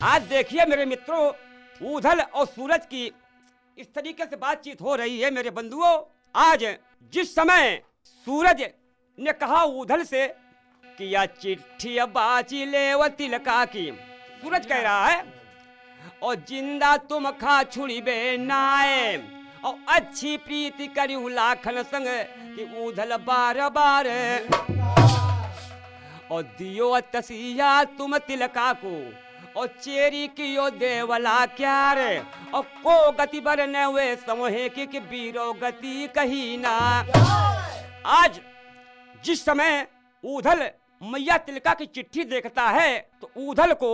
आज देखिए मेरे मित्रों, ऊधल और सूरज की इस तरीके से बातचीत हो रही है मेरे बंधुओं। आज जिस समय सूरज ने कहा ऊधल से कि या चिट्ठी बाची ले व तिलका की, सूरज कह रहा है और जिंदा तुम खा छुड़ी बे नाए और अच्छी प्रीति करी लाखन संग कि ऊधल बार बार और दियो तसिया तुम तिलका को और चेरी कियो देवला क्या रे और को गति बरने हुए समोहे की बीरो गति कही ना। आज जिस समय ऊधल मैया तिलका की चिट्ठी देखता है तो ऊधल को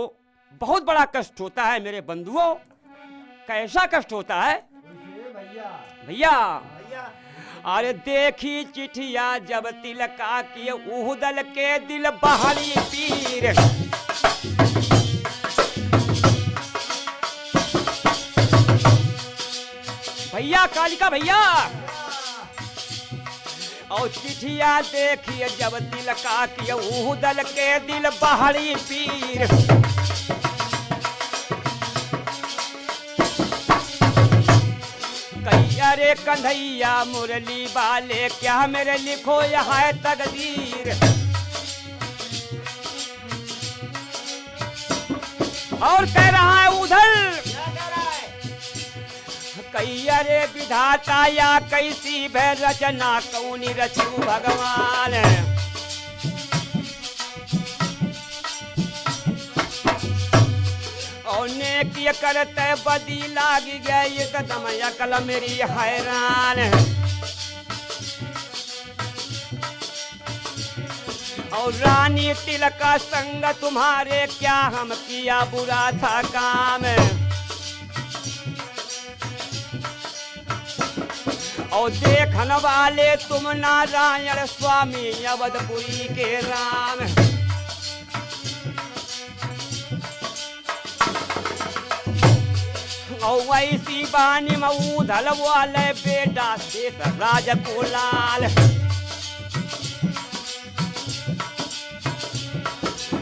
बहुत बड़ा कष्ट होता है मेरे बंधुओं। कैसा कष्ट होता है भैया? अरे देखी चिट्ठिया जब तिलका की ऊधल के दिल बहारी पीर भैया, कालिका भैया। और चिट्ठिया देखिए जब तिलका की ऊधल के दिल बहारी पीर कही अरे कन्हैया मुरली वाले क्या मेरे लिखो यहाँ तकदीर। और कह रहा है ऊधल कई अरे विधाता या कैसी भय रचना कौनी रचू भगवान। और नेकी करते बदी लाग गई एकदम अकल मेरी हैरान। और रानी तिलका संग तुम्हारे क्या हम किया बुरा था काम। और देखन वाले तुम नारायण स्वामी अवधपुरी के राम। और वैसी बानी में ऊधल वाले बेटा शेष राज को लाल।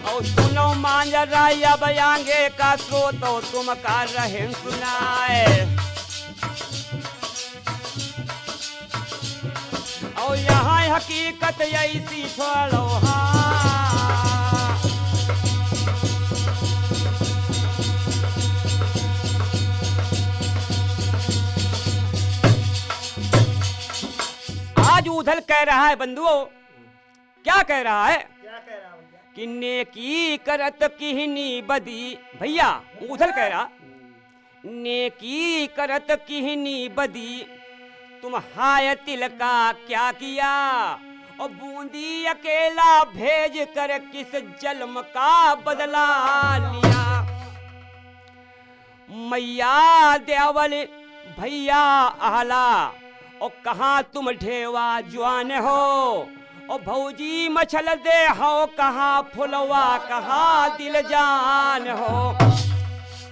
और सुनो मांजरा अब आगे का स्रोत तुम का रहे सुनाए। और यहाँ हकीकत ऐसी छोड़ो हाँ। आज ऊधल कह रहा है बंधुओं, क्या कह रहा है कि नेकी करत किहनी बदी। भैया ऊधल कह रहा नेकी करत किहनी बदी तुम हाय तिलका क्या किया। और बूंदी अकेला भेज कर किस जन्म का बदला लिया। मैया देवल भैया आहला और कहाँ तुम ढेवा जवान हो। और भौजी मछल दे हो कहाँ फुलवा कहाँ दिल जान हो।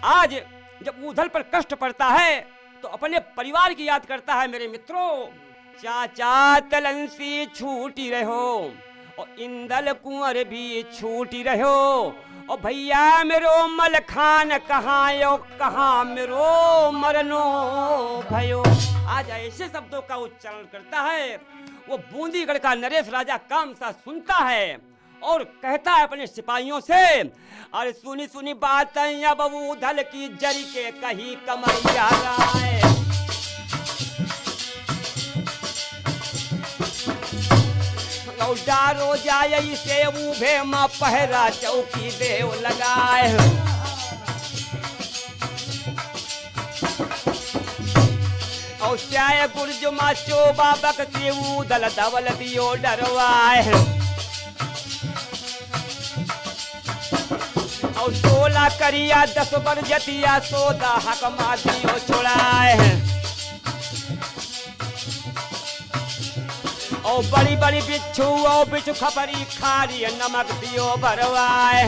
आज जब ऊधल पर कष्ट पड़ता है तो अपने परिवार की याद करता है मेरे मित्रों। चाचा तलंसी छूटी रहो और इंदल कुंवर भी छूटी रहो। और भैया मेरो मल खान कहाँ मेरो मरनो भयो। आज ऐसे शब्दों का उच्चारण करता है। वो बूंदीगढ़ का नरेश राजा काम सा सुनता है और कहता है अपने सिपाहियों से अरे सुनी सुनी बात अब ऊधल की जरी के कहीं कमरिया राय। और डारो जाए से ऊभे माँ पहरा चौकी देव लगाए। और चाय गुर्ज माँ चोबा बकती ऊधल धवल दियो डरवाए। और 16 करिया 10 बर जतिया 14 हक मादियो छोड़ाए। और बड़ी बड़ी बिच्छू और बिच्छू खपरी खारी नमक दियो भरवाए।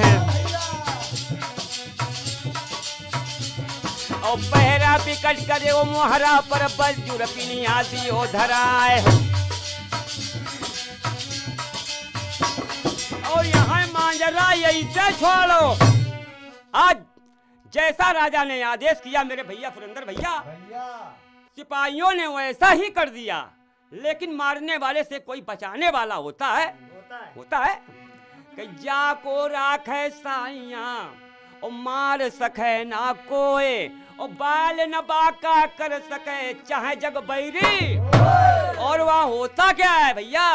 और पहरा बिकट करे वो मोहरा पर बलजूर पिनिया दियो धराए। और यहाँ मांजरा ऐसे छोड़ो। आज जैसा राजा ने आदेश किया मेरे भैया पुरंदर भैया, सिपाहियों ने वैसा ही कर दिया। लेकिन मारने वाले से कोई बचाने वाला होता है। कि जाको राखे साइया और मार सके ना कोई, और बाल न बाका कर सके चाहे जग बैरी। और वहाँ होता क्या है भैया?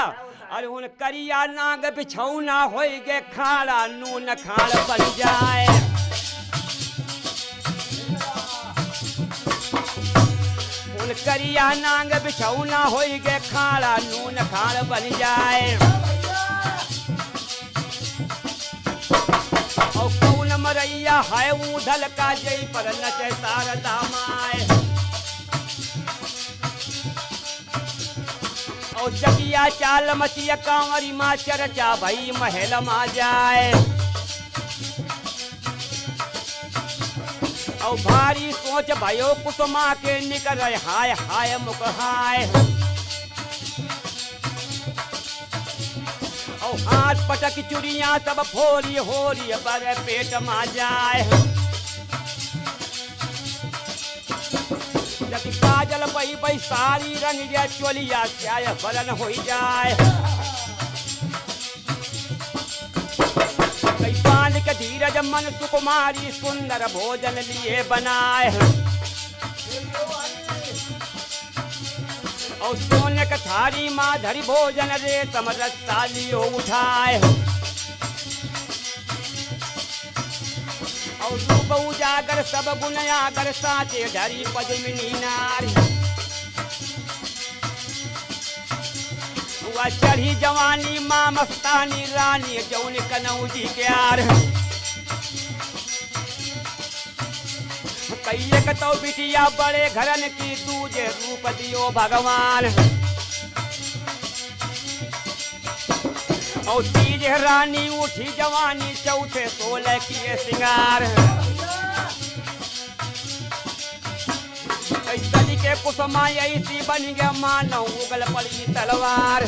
अरे उन करिया नाग बिछौना होइगे खाड़ा नून खाड़ बन जाए। उन करिया नाग बिछौना होइगे खाड़ा नून खाड़ बन जाए। और कौन मरैया है ऊधल का जई पर नचे शारदा माए। और जगिया चाल मचिया कांवरी माँ चर्चा भई महल मा जाए। और भारी सोच भयो कुसुमा के निकर हाय हाय मुख हाय। और हाथ पटक चुड़िया सब फोरी होरी बड़े पेट मा जाए। काजल पई पई सारी रंग जा चोलिया क्या बलन हो जाए। कई पान के धीरज मन सुकुमारी सुंदर भोजन लिए बनाए। और सोने का थारी माधरी भोजन रेशम रस्ता लियो उठाए। और रूप उजागर सब गुण आगर साचे धरी पद्मिनी नारी। वह चढ़ी जवानी माँ मस्तानी रानी जौन कनौजी प्यार। कैये कतो बिटिया बड़े घरन की दूजे रूप दियो भगवान। और तीज रानी उठी जवानी चौथे सोलह किए सिंगार। सली के कुसुमा ऐसी बन गया मानो उगल पड़ी तलवार।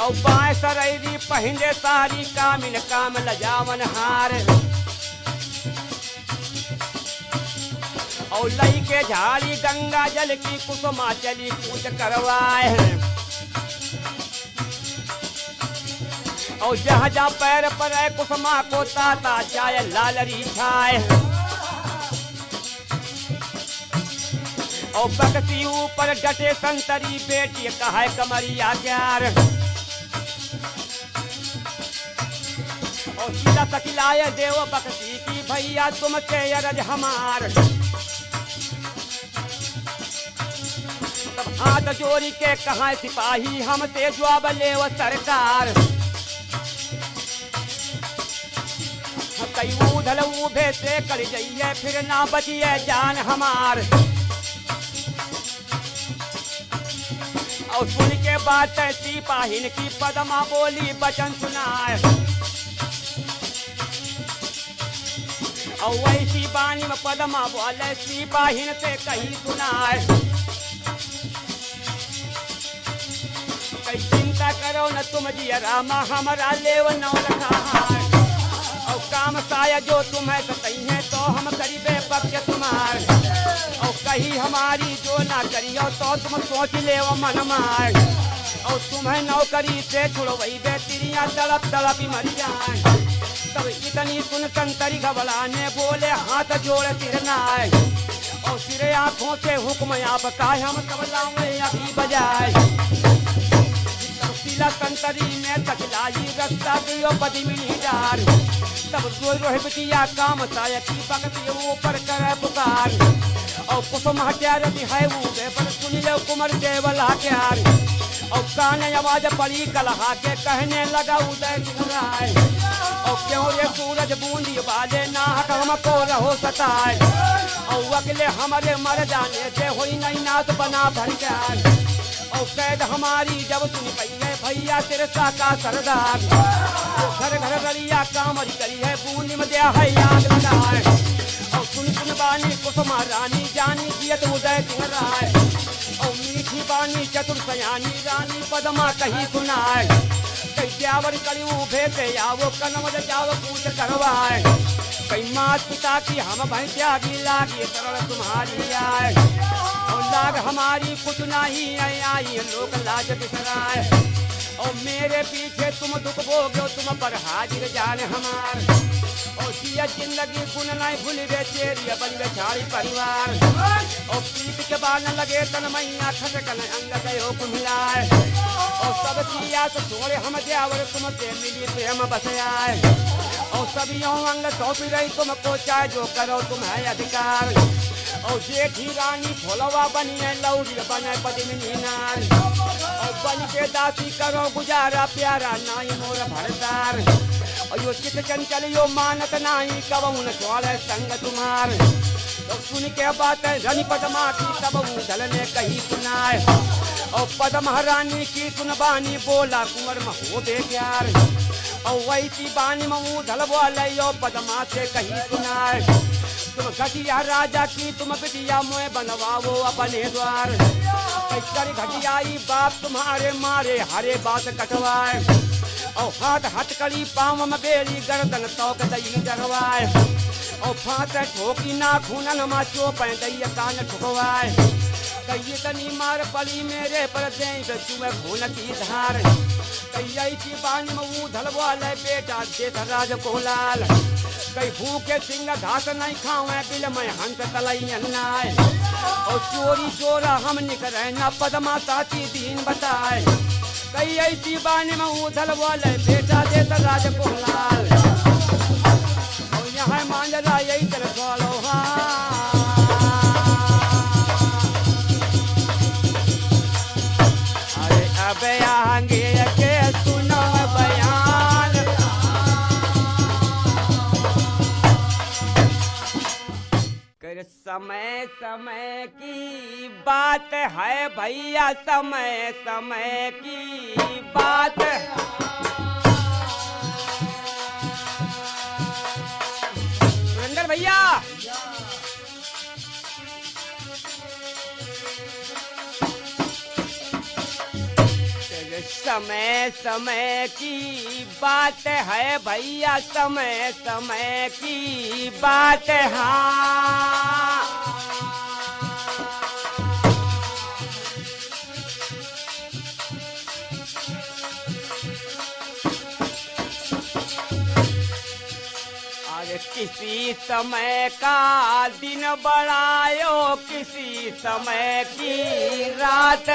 और बाएं सरैरी पहने सारी कामिन काम लजावन हार। और लई के झाड़ी गंगा जल की कुसुमा चली पूछ करवाए। और जहाँ जहाँ पैर पर है कुसुमा को ताता जाए लालरी छाए। और बकसी ऊपर डटे संतरी बेटी कहे कमरिया प्यार। और सीधा सकिलाए देव बकसी की भैया तुमसे अरज हमार। तब हाथ जोड़ी के कहा सिपाही हमसे जवाब ले वो सरकार। कई ऊधल ऊभे से कर जाइए फिर ना बचिए जान हमार। और सुन के बात सिपाहीन की पदमा बोली बचन सुनाए। और वैसी बानी में पदमा बोले सिपाहीन से कहीं सुनाए। कई चिंता करो न तुम जिया रामा हमारा लेव नौ रखा है। और काम साया जो तुम्हें कही है तो हम करीबे पक्ष तुम्हार। और कही हमारी जो ना करियो तो तुम सोच ले वो मन मार। और तुम्हें नौकरी से छुड़वई बे तिरिया तड़प तड़प ही मर जाए। तब इतनी सुन संतरी घबराने बोले हाथ जोड़ तिरनाए। और सिरे आंखों से हुक्म आपका हम सब लाऊंगे अभी बजाए। संतरी में तकलाई रस्ता दियो पद्मिनी डार। तब रोह बिटिया काम साया की भक्ति ऊपर करे पुकार। और कुसुम हत्यार है वो पर सुन लो कुमर देवला क्यार। और कान आवाज पड़ी कलहा के कहने लगा उदय सिंह। और क्यों ये सूरज बूंदी वाले नाहक हमको रहो सताए। और अगले हमारे मर जाने से होई नहीं नाथ बना भर जाए। और कैद हमारी जब सुन पई है भैया तिरसा का सरदार। तो घर घर रलिया कामरी करी है बूंदी में दिया है आग लगाए। और सुन बानी कुसुमा रानी जानी जियत उदय सिंह राय। और मीठी बानी चतुर सयानी रानी पदमा कही सुनाए। जावर करी उभे पे आवो कनवद जाव पूछ करवाए कई मात पिता की हम भाई त्यागी लागी शरण तुम्हारी आए और लाग हमारी कुछ नहीं आई लोग लाज बिसराए और मेरे पीछे तुम दुख भोगो तुम पर हाजिर जाने हमार और जिया जिंदगी गुण नहीं भूल रे तेरी बन बेचारी परिवार और पीठ के बाल लगे तन मैया खटकन अंग गयो कुमिलाए और सब किया तो छोड़े हम जावर तुमसे मिली प्रेम बसयाए और सभी अंग सौंपी रही तुमको चाहे जो करो तुम है अधिकार और जेठी रानी भोलवा बनी है लौड़ी बने पद्मिनी नार और बन के दासी करो गुजारा प्यारा नाई मोर भरतार और यो चित चंचल यो मानत नाही कबून स्वाल संग तुम्हार तो सुन के बात रनी पदमा की तब उधल ने कही सुनाए और पद महारानी की सुनबानी बोला कुंवर में हो बे प्यार और वही की बानी में उधल बोले यो पदमा से कही सुनाए तुम घटिया राजा की तुम बिटिया मोए बनवाओ अपने द्वार कर घटियाई बाप तुम्हारे मारे हरे बात कटवाए और हाथ हथकड़ी पाँव में बेड़ी गर्दन तौक दई डरवाए और फांस ठोकी ना खूनन मा चोप दई कान ठुकवाए कई तनी मार पड़ी मेरे पर दे चुए खून की धार कई की बानी में उधल वाले बेटा देत राज को लाल कई भूखे सिंह घास नहीं खावे बिल में हंस तलई अन्नाए और चोरी चोरा हम निकले न पदमा साथी दीन बताए कई ऐसी बानी में उधल बोले बेटा देता राज को लाल और यहाँ मांजरा यही तरह बोलो अरे अब आगे के सुनो बयान कर समय समय की बात है भैया समय समय की बात सुरेंद्र भैया समय समय की बात है भैया समय समय की बात हाँ अरे किसी समय का दिन बढ़ायो किसी समय की रात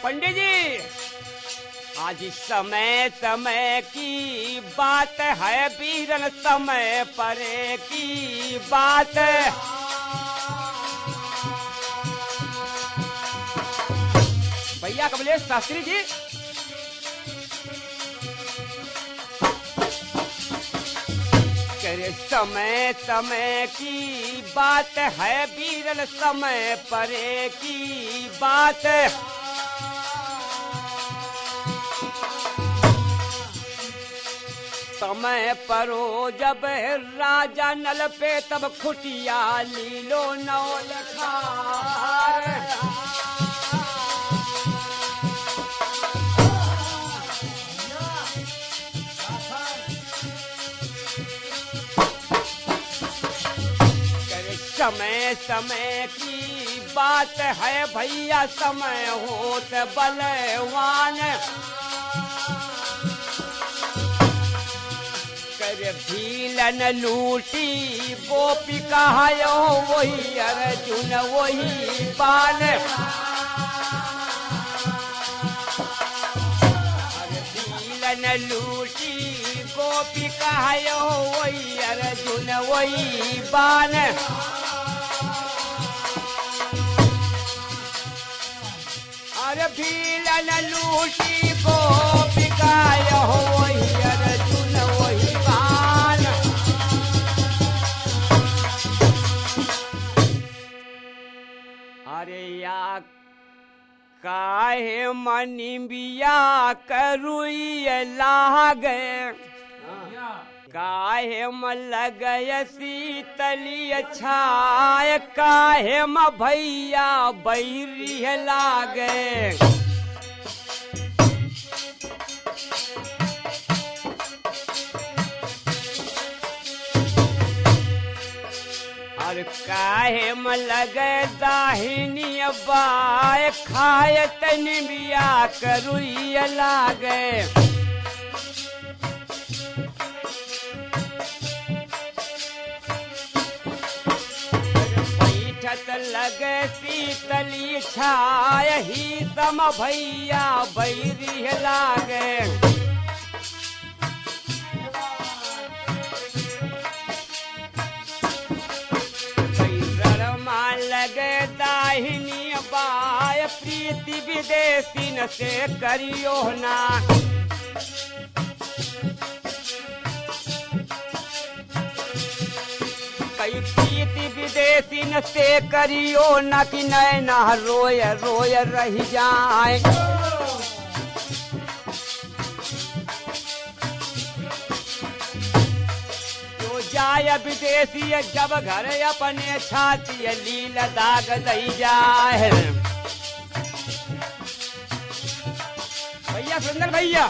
पंडित जी आज समय समय की बात है वीरन समय परे की बात भैया कमलेश शास्त्री जी करे समय समय की बात है वीरन समय परे की बात समय परो जब राजा नल पे तब खुटिया लीलो नौल खार समय समय की बात है भैया समय होत बलवान कर भीलन लूटी गोपिका वही अर्जुन वही बान भीलन लूटी गोपिका वही अर्जुन वही बान अरे भीलन लूटी गोपिका वही अर्जुन वही बान अरे या काहे मनी बिया करुई लागे काहे म लगय शीतली छाय काहे म भैया बैरी लागे और काहे म लगे दाहिनी बाय खाए तनी बिया करुई लागे बैठत लगे शीतली छाय ही सम भैया बैरी लागे लगे दाहिनी बाय प्रीति विदेशीन से करियो ना कई प्रीति विदेशीन से करियो ना कि नैना रोय रोय रह जाए जाय विदेशी जब घर अपने छाती लील दाग दई जाए भैया सुंदर भैया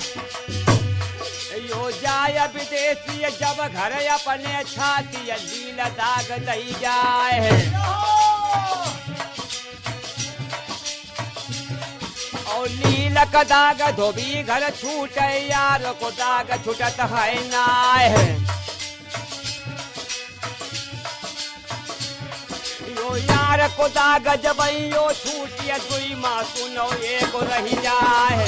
यो जाय विदेशी जब घर अपने छाती लील दाग दई जाए और लील का दाग धोबी घर छूटे यार को दाग छूटत है ना यार को दाग जबैयो छूटिया दुई माँ सुनो एक रही जाए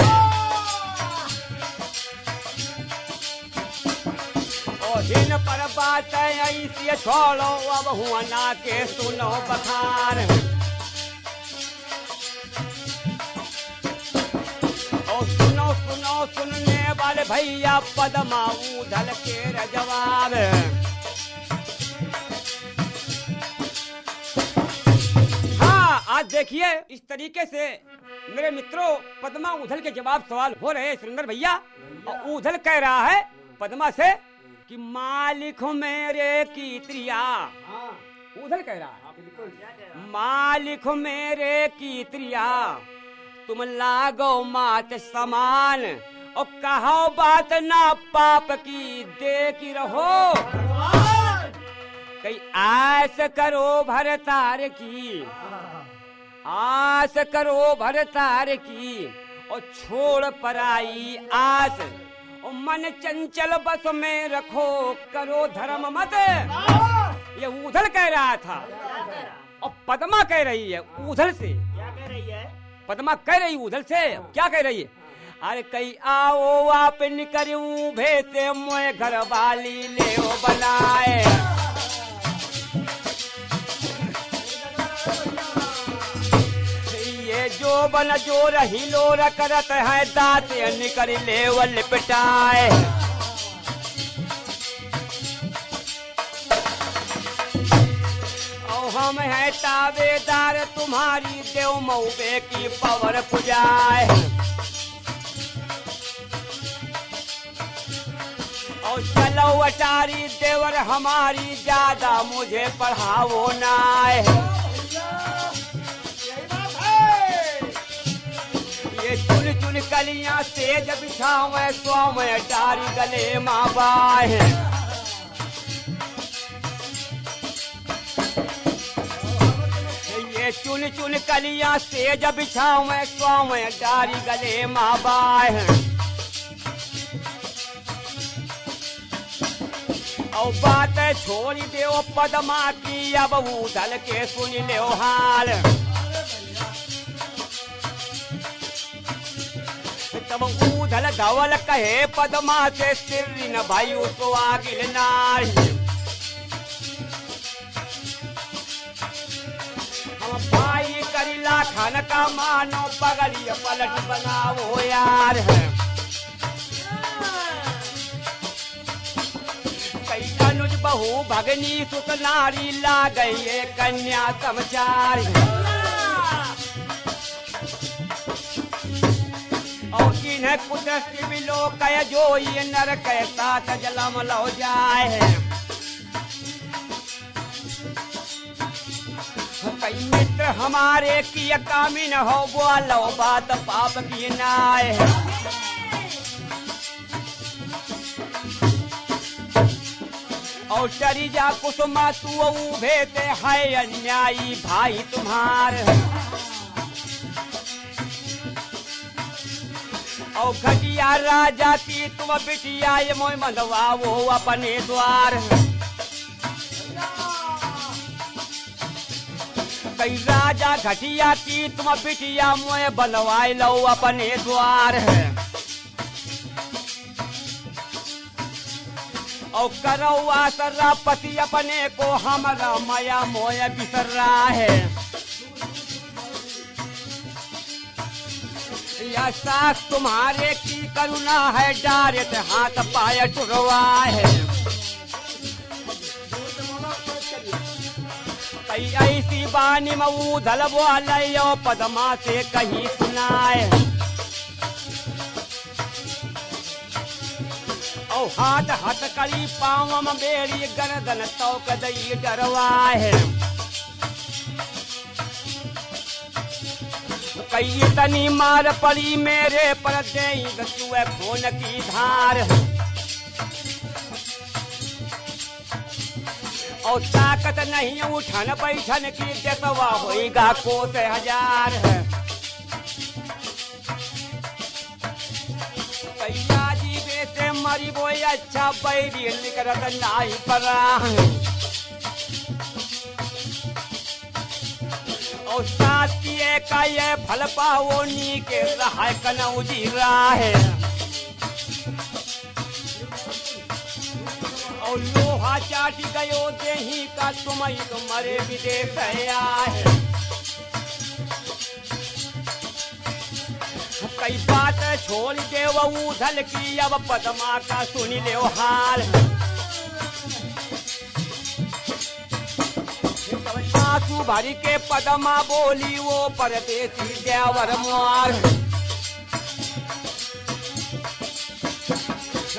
और दिन पर बात ऐसी छोड़ो अब हुआ ना के सुनो बखार और सुनो सुनो सुनने वाले भैया पदमा उधल के जवाब आज देखिए इस तरीके से मेरे मित्रों पद्मा उधल के जवाब सवाल हो रहे हैं सुंदर भैया और उधल कह रहा है पद्मा से कि मालिक हो मेरे की त्रिया उधल कह रहा है मालिक हो मेरे की त्रिया तुम लागो मात समान और कहो बात ना पाप की देखी रहो कई आस करो भरतार की आस करो भरतार की और छोड़ पराई आस और मन चंचल बस में रखो करो धर्म मत ये उधल कह रहा था और पद्मा कह रही है उधल से क्या कह रही है पद्मा कह रही उधल से क्या कह रही है अरे कई आओ आप निकलूं भेसे मोए घर वाली ले बनाए जो बन जो रही लोर करत है दांत निकर लेवल पिटाए और हम है ताबेदार तुम्हारी देव मऊबे की पवर पुजाए और चलो अटारी देवर हमारी ज्यादा मुझे पढ़ाओ ना ये चुन चुन कलियां तेज बिछावे स्वाम डारी गले माँ बाए ये चुन चुन कलियां तेज बिछावे स्वाम डारी गले माँ बाए और बात छोड़ी दो पद्मा की अब उधल के सुन लो हाल तब उधल धवल कहे पद्मा से सिर न भाई उसको आगिल नारी हम भाई करीला खान का मानो पगड़ी पलट बनाओ यार है कई अनुज बहू भगनी सुत नारी ला गई कन्या समाचार और दीन कुदरती बिलो कह जो ये नर कैसा जलम लो जाए। कई मित्र हमारे की कामी न हो बोलो बात पाप की नाय। और चरी जा कुसुमा तू भेते है अन्यायी भाई तुम्हारे। और घटिया राजा की तुम बिटिया ये मोय मंदवा वो अपने द्वार। कई राजा घटिया की तुम बिटिया मोय बनवाए लो अपने द्वार। और करो आसरा पति अपने को हमारा माया मोय बिसर रहा है। या सास तुम्हारे की करुणा है डारे हाथ पाए टुरवा है। ऐसी बानी मऊ धलबो लयो पदमा से कहीं सुनाए। और हाथ हाथ करी पाँव में बेड़ी गर्दन तौक दई डरवाए। कई तनी मार पड़ी मेरे पर दे गसुए खून की धार। और ताकत नहीं उठन बैठन की देतवा होएगा कोस हजार। कैया जी बेटे मरी वो अच्छा बैरी निकलत नाई परा। और सास की का ये फल पाओ नी के रहा कनौजी राह। और लोहा चाटी गयो देही का तुम्हें तुम्हारे विदेश है। कई बात छोड़ दे वो धल की अब पदमा का सुन ले हाल। आंसू भरी के पदमा बोली वो परदेसी देवर मार।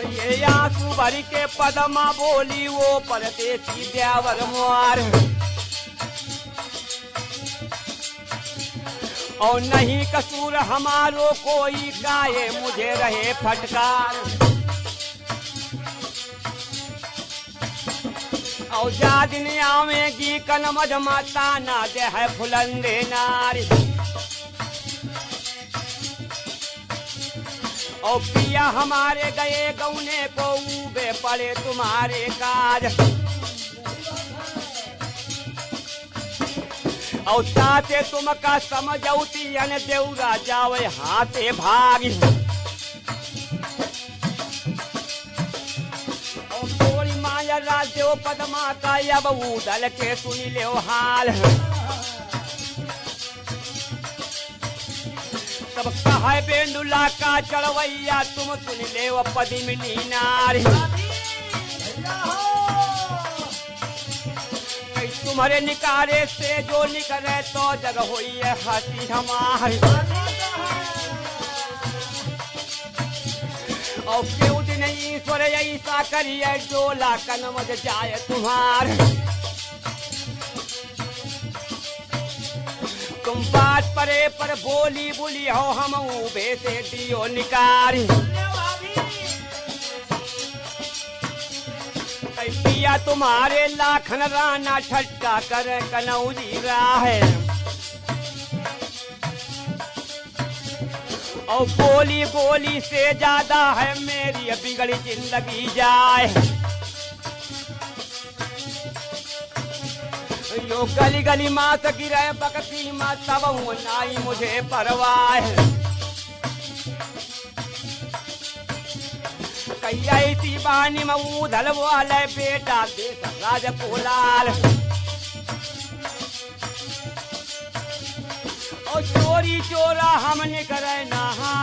ये आंसू भरी के पदमा बोली वो परदेसी देवर मार। और नहीं कसूर हमारो कोई गाये मुझे रहे फटकार। और जा दिन आवेगी कन मधमाता ना दे है फुलंदे नारी। और पिया हमारे गए गौने को ऊबे पड़े तुम्हारे काज। और चाहते तुम का समझौती अन देवरा जावे हाथे भागी। और थोड़ी माया राज्य पदमा का अब उदल के सुनी ले हाल। तब कहा बेंदुला का चढ़वैया तुम सुन ले वो पदिमनी नारी। तुम्हारे निकारे से जो निकले तो जग होई है हंसी हमारी। और क्यों दिन ईश्वर ऐसा करिए डोला कनमज जाए तुम्हारे। तुम बात परे पर बोली बोली हो हम ऊबे से दियो निकारी। पिया तुम्हारे लाखन राना ठट्टा कर कनौजी राह। और बोली बोली से ज्यादा है मेरी बिगड़ी जिंदगी जाए। यो गली गली मात गिरे बकती माँ तब नाई मुझे परवाह। कैसी बानी में उधल वाले बेटा देश राज कोलाल। और चोरी चोरा हमने करे नहा।